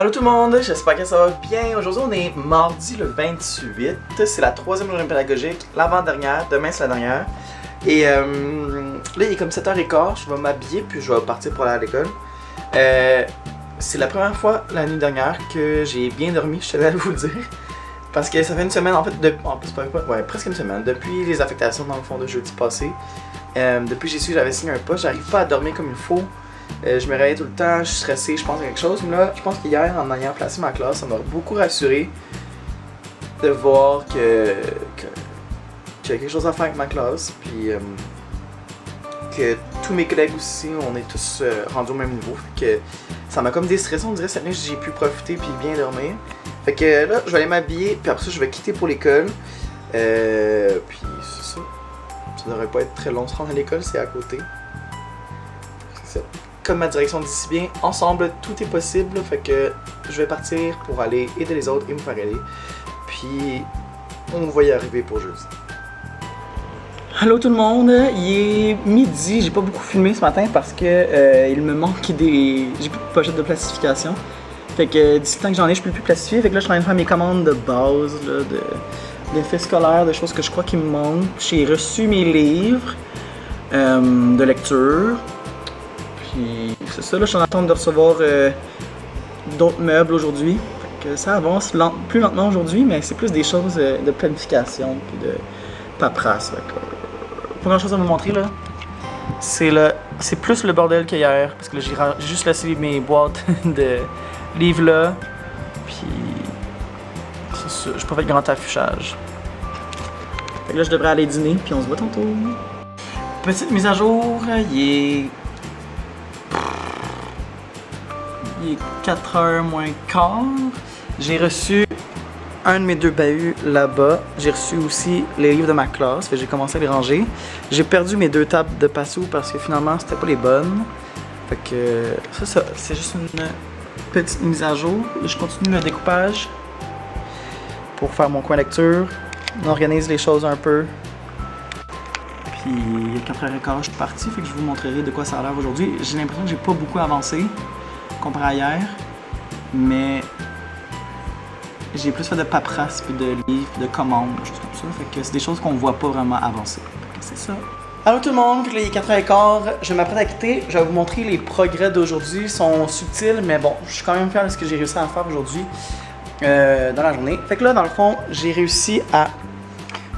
Allô tout le monde, j'espère que ça va bien. Aujourd'hui on est mardi le 28, c'est la troisième journée pédagogique, l'avant-dernière, demain c'est la dernière. Et là il est comme 7h15, je vais m'habiller puis je vais partir pour aller à l'école. C'est la première fois l'année dernière que j'ai bien dormi, je tenais à vous le dire. Parce que ça fait une semaine en fait, presque une semaine, depuis les affectations dans le fond de jeudi passé. Depuis que j'ai su que j'avais signé un poste, j'arrive pas à dormir comme il faut. Je me réveille tout le temps, je suis stressé, je pense à quelque chose. Mais là, je pense qu'hier, en ayant placé ma classe, ça m'a beaucoup rassuré de voir qu'il y a quelque chose à faire avec ma classe. Puis que tous mes collègues aussi, on est tous rendus au même niveau. Fait que ça m'a comme déstressé, on dirait cette nuit j'ai pu profiter puis bien dormir. Fait que là, je vais aller m'habiller, puis après ça, je vais quitter pour l'école. Puis c'est ça. Ça devrait pas être très long de se rendre à l'école, c'est à côté. C'est ça. Comme ma direction dit si bien, ensemble tout est possible, fait que je vais partir pour aller aider les autres et me faire aider. Puis on va y arriver pour jeudi. Allô tout le monde, il est midi, j'ai pas beaucoup filmé ce matin parce que il me manque des... j'ai plus de pochette de plastification. Fait que d'ici le temps que j'en ai, je peux plus plastifier. Fait que là je suis en train de faire mes commandes de base, là, d'effets scolaires, de choses que je crois qu'il me manquent. J'ai reçu mes livres de lecture. Puis c'est ça, là, je suis en attente de recevoir d'autres meubles aujourd'hui. Fait que ça avance plus lentement aujourd'hui, mais c'est plus des choses de planification puis de paperasse. Pas grand chose à vous montrer là. C'est plus le bordel qu'hier, parce que là, j'ai juste laissé mes boîtes de livres là. Puis c'est ça, j'ai pas fait grand affichage. Fait que là, je devrais aller dîner, puis on se voit tantôt. Petite mise à jour, il est 4h moins quart. J'ai reçu un de mes 2 bahuts là-bas. J'ai reçu aussi les livres de ma classe. J'ai commencé à les ranger. J'ai perdu mes 2 tables de patio parce que finalement c'était pas les bonnes. Fait que ça c'est juste une petite mise à jour. Je continue le découpage pour faire mon coin lecture. On organise les choses un peu. Puis il est 4h15, je suis parti. Fait que je vous montrerai de quoi ça a l'air aujourd'hui. J'ai l'impression que j'ai pas beaucoup avancé comparé à hier, mais j'ai plus fait de paperasse, puis de livres, de commandes, des choses comme ça. Fait que c'est des choses qu'on voit pas vraiment avancer. Fait que c'est ça. Allô tout le monde, là, il est 4h15, je m'apprête à quitter. Je vais vous montrer les progrès d'aujourd'hui. Ils sont subtils, mais bon, je suis quand même fier de ce que j'ai réussi à faire aujourd'hui dans la journée. Fait que là, dans le fond, j'ai réussi à...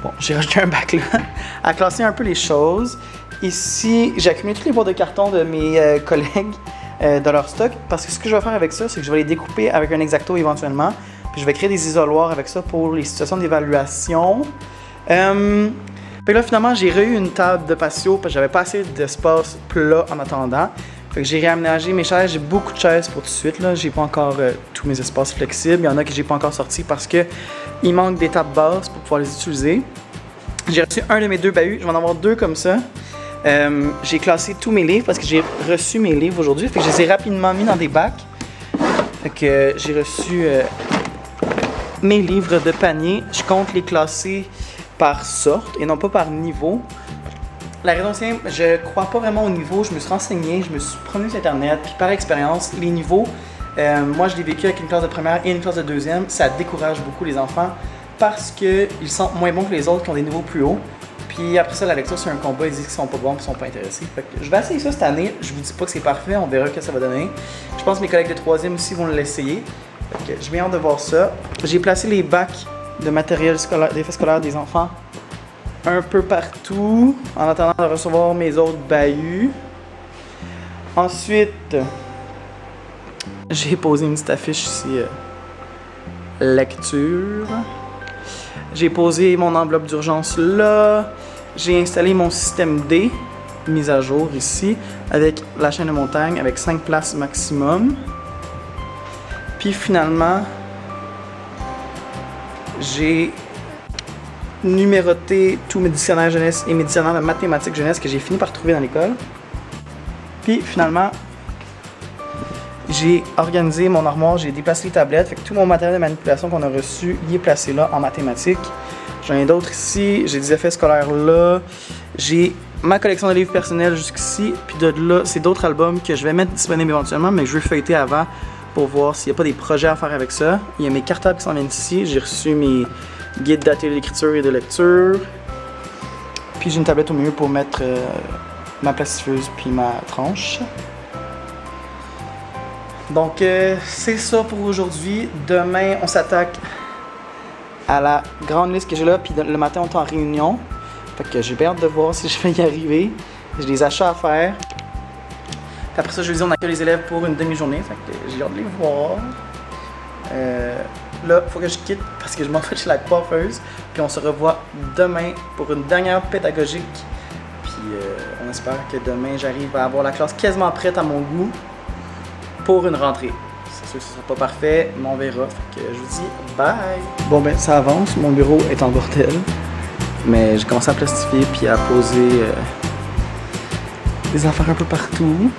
Bon, j'ai rajouté un bac là, à classer un peu les choses. Ici, j'ai accumulé toutes les boîtes de carton de mes collègues de leur stock, parce que ce que je vais faire avec ça, c'est que je vais les découper avec un X-Acto éventuellement, puis je vais créer des isoloirs avec ça pour les situations d'évaluation. Puis là finalement j'ai eu une table de patio parce que j'avais pas assez d'espace plat en attendant. Fait que j'ai réaménagé mes chaises, j'ai beaucoup de chaises pour tout de suite là, j'ai pas encore tous mes espaces flexibles, il y en a que j'ai pas encore sortis parce que il manque des tables basses pour pouvoir les utiliser. J'ai reçu un de mes 2 bahuts, je vais en avoir 2 comme ça. J'ai classé tous mes livres parce que j'ai reçu mes livres aujourd'hui. Fait que je les ai rapidement mis dans des bacs. Fait que j'ai reçu mes livres de panier. Je compte les classer par sorte et non pas par niveau. La raison est simple, je crois pas vraiment au niveau. Je me suis renseigné, je me suis promené sur internet. Puis par expérience, les niveaux, moi je l'ai vécu avec une classe de première et une classe de deuxième. Ça décourage beaucoup les enfants parce qu'ils sont moins bons que les autres qui ont des niveaux plus hauts. Puis après ça, la lecture, c'est un combat, ils disent qu'ils sont pas bons et qu'ils sont pas intéressés. Fait que je vais essayer ça cette année. Je vous dis pas que c'est parfait, on verra ce que ça va donner. Je pense que mes collègues de 3e aussi vont l'essayer. Fait que j'ai bien hâte de voir ça. J'ai placé les bacs de matériel scolaire, d'effets scolaires des enfants un peu partout, en attendant de recevoir mes autres bahuts. Ensuite, j'ai posé une petite affiche ici, lecture. J'ai posé mon enveloppe d'urgence là. J'ai installé mon système D, mise à jour ici, avec la chaîne de montagne, avec 5 places maximum. Puis finalement, j'ai numéroté tous mes dictionnaires jeunesse et mes dictionnaires de mathématiques jeunesse que j'ai fini par trouver dans l'école. Puis finalement, j'ai organisé mon armoire, j'ai déplacé les tablettes, fait que tout mon matériel de manipulation qu'on a reçu, il est placé là en mathématiques. J'en ai d'autres ici, j'ai des effets scolaires là, j'ai ma collection de livres personnels jusqu'ici, puis de là, c'est d'autres albums que je vais mettre disponibles éventuellement, mais je veux feuilleter avant pour voir s'il n'y a pas des projets à faire avec ça. Il y a mes cartables qui s'en viennent ici. J'ai reçu mes guides d'atelier d'écriture et de lecture. Puis j'ai une tablette au milieu pour mettre ma plastifieuse puis ma tranche. Donc c'est ça pour aujourd'hui. Demain, on s'attaque à la grande liste que j'ai là. Puis le matin, on est en réunion. Fait que j'ai bien hâte de voir si je vais y arriver. J'ai des achats à faire. Puis après ça, jeudi, on accueille les élèves pour une demi-journée. Fait que j'ai hâte de les voir. Là, il faut que je quitte parce que je m'en vais chez la coiffeuse. Puis on se revoit demain pour une dernière pédagogique. Puis on espère que demain, j'arrive à avoir la classe quasiment prête à mon goût pour une rentrée. C'est sûr que ce sera pas parfait, mais on verra. Fait que je vous dis bye! Bon ben, ça avance. Mon bureau est en bordel. Mais j'ai commencé à plastifier puis à poser des affaires un peu partout.